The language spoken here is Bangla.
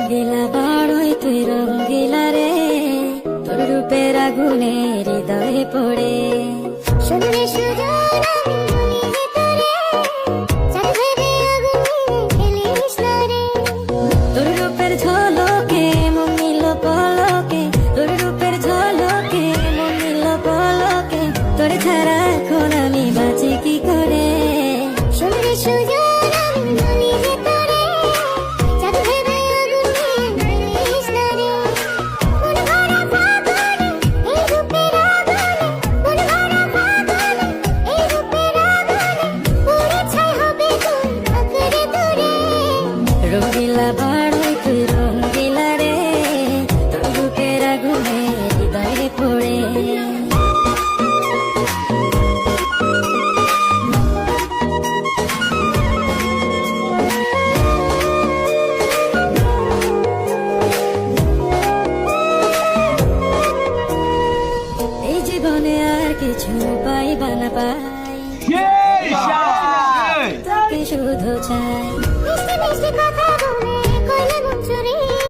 রঙ্গিলা বাড়ই তুই রঙ্গিলা রে, তোর রূপের আগুনে হৃদয়ে পড়ে। শুনলে সুজন আমি বলি যে তোরে, চাঁদ ভেবে আগুনে ফেলিস না রে। তোর রূপের ঝলকে মন নিল পলকে, তোর রূপের ঝলকে মন নিল পলকে, তোর ছাড়া এখন আমি বাঁচি কি করে। শুনলে সুজন আমি বলি যে তোরে, চাঁদ ভেবে আগুনে ফেলিস না রে। মন ভরা ফাগুনে এই রূপের আগুনে, মন ভরা ফাগুনে এই রূপের আগুনে, পুড়ে ছাই হবে তুই আঁকড়ে ধরে। রঙ্গিলা বাড়ই তুই রঙ্গিলা রে, তোর রূপের আগুনে হৃদয়ে পড়ে। এই জীবনে আর কিছু পাইবা না পাই,